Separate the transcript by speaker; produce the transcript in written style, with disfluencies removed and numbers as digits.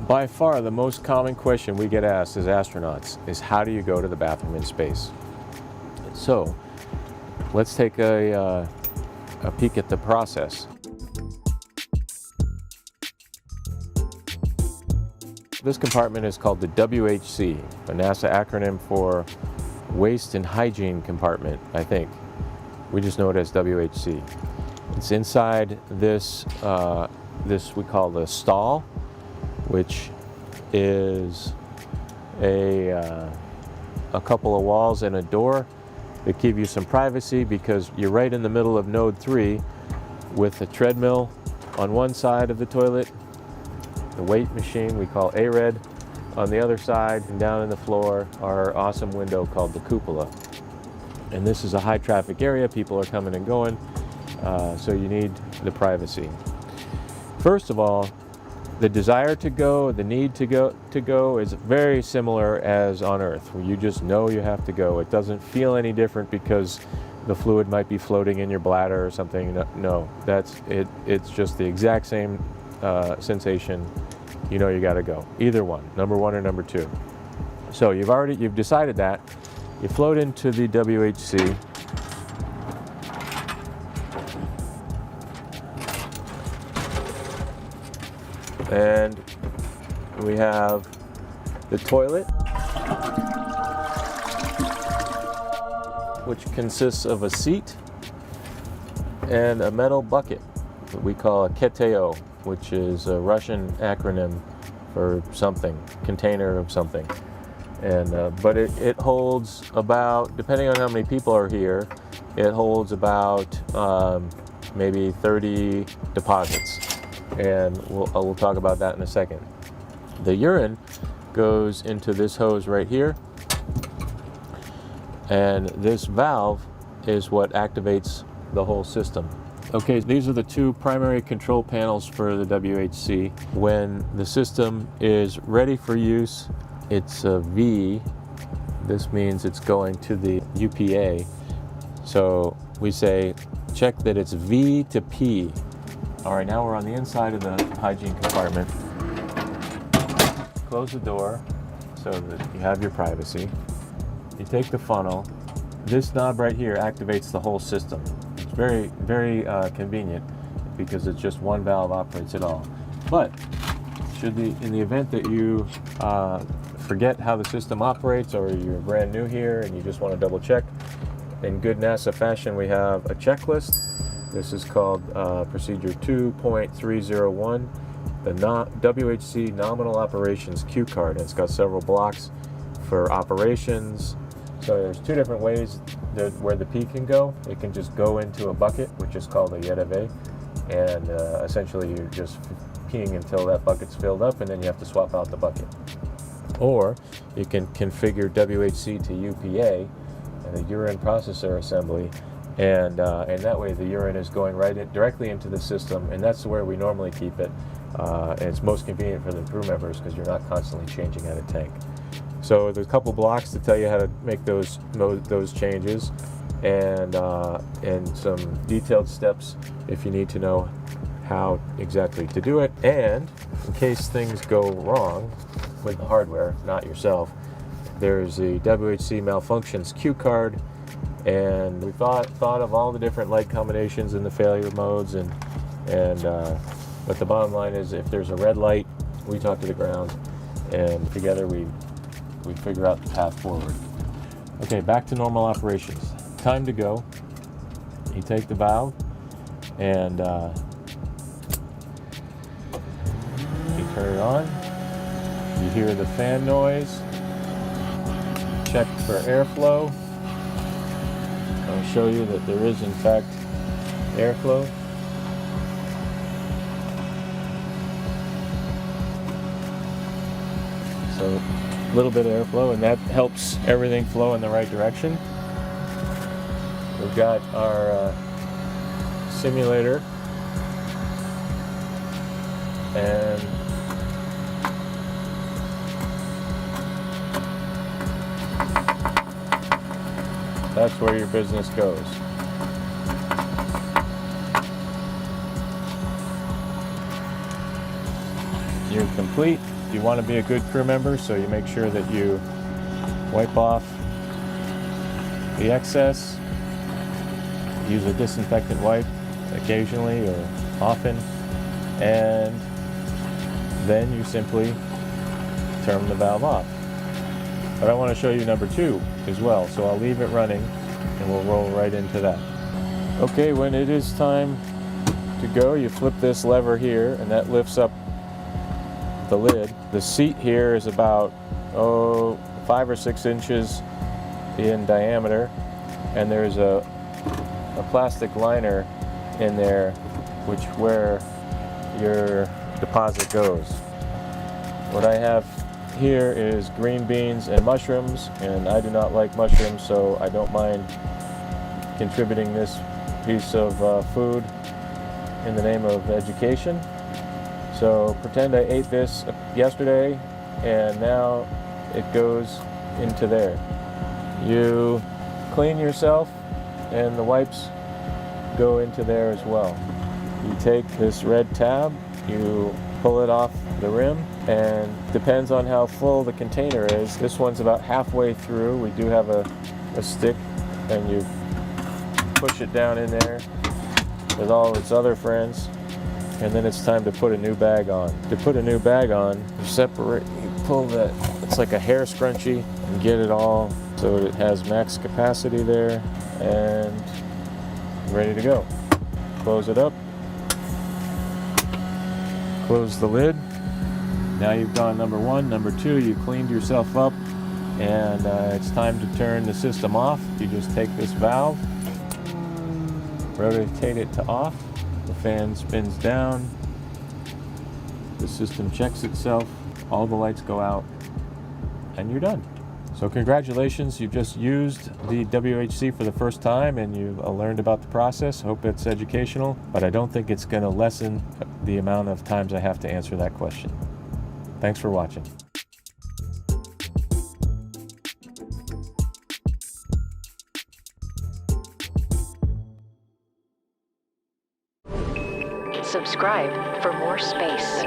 Speaker 1: By far the most common question we get asked as astronauts is how do you go to the bathroom in space? So let's take a peek at the process. This compartment is called the WHC, a NASA acronym for Waste and Hygiene Compartment, I think. We just know it as WHC. It's inside this, this we call the stall, which is a couple of walls and a door that give you some privacy because you're right in the middle of node 3 with a treadmill on one side of the toilet, the weight machine we call ARED on the other side, and down in the floor our awesome window called the cupola. And this is a high traffic area, people are coming and going, so you need the privacy. First of all, the desire to go, the need to go is very similar as on Earth, where you just know you have to go. It doesn't feel any different because the fluid might be floating in your bladder or something. No, that's it. It's just the exact same sensation. You know you got to go. Either one, number 1 or number 2. So you've decided that. You float into the WHC. And we have the toilet, which consists of a seat and a metal bucket that we call a keteo, which is a Russian acronym for something, container of something. And but it holds about, depending on how many people are here, it holds about maybe 30 deposits. And we'll talk about that in a second. The urine goes into this hose right here, and this valve is what activates the whole system. Okay, these are the 2 primary control panels for the WHC. When the system is ready for use, it's a V. This means it's going to the UPA. So we say check that it's V to P. All right, now we're on the inside of the hygiene compartment. Close the door so that you have your privacy. You take the funnel. This knob right here activates the whole system. It's very, very convenient because it's just one valve operates it all. But in the event that you forget how the system operates, or you're brand new here and you just want to double check, in good NASA fashion, we have a checklist. This is called procedure 2.301, the WHC nominal operations cue card. And it's got several blocks for operations. So there's 2 different ways where the pee can go. It can just go into a bucket, which is called a YEDAVE, and essentially you're just peeing until that bucket's filled up, and then you have to swap out the bucket. Or you can configure WHC to UPA, and the urine processor assembly, and that way the urine is going directly into the system, and that's where we normally keep it. And it's most convenient for the crew members because you're not constantly changing out a tank. So there's a couple blocks to tell you how to make those changes, and some detailed steps if you need to know how exactly to do it. And in case things go wrong with the hardware, not yourself, there's the WHC malfunctions cue card, and we thought of all the different light combinations and the failure modes, but the bottom line is if there's a red light, we talk to the ground, and together we figure out the path forward. Okay, back to normal operations. Time to go. You take the valve and you turn it on. You hear the fan noise. Check for airflow. I'll show you that there is in fact airflow. So a little bit of airflow, and that helps everything flow in the right direction. We've got our simulator, and that's where your business goes. You're complete. you want to be a good crew member, so you make sure that you wipe off the excess. Use a disinfectant wipe occasionally or often, and then you simply turn the valve off. But I want to show you number 2 as well, so I'll leave it running and we'll roll right into that. Okay, when it is time to go, you flip this lever here and that lifts up the lid. The seat here is about 5 or 6 inches in diameter, and there's a plastic liner in there where your deposit goes. What I have here is green beans and mushrooms, and I do not like mushrooms, so I don't mind contributing this piece of food in the name of education. So pretend I ate this yesterday and now it goes into there. You clean yourself and the wipes go into there as well. You take this red tab, you pull it off the rim, and depends on how full the container is. This one's about halfway through. We do have a stick, and you push it down in there with all its other friends, and then it's time to put a new bag on. To put a new bag on, you pull that, it's like a hair scrunchie, and get it all so it has max capacity there, and ready to go. Close it up. Close the lid. Now you've gone number 1. Number 2, you cleaned yourself up, and it's time to turn the system off. You just take this valve, rotate it to off, the fan spins down, the system checks itself, all the lights go out, and you're done. So congratulations, you've just used the WHC for the first time and you've learned about the process. Hope it's educational, but I don't think it's going to lessen the amount of times I have to answer that question. Thanks for watching.
Speaker 2: Subscribe for more space.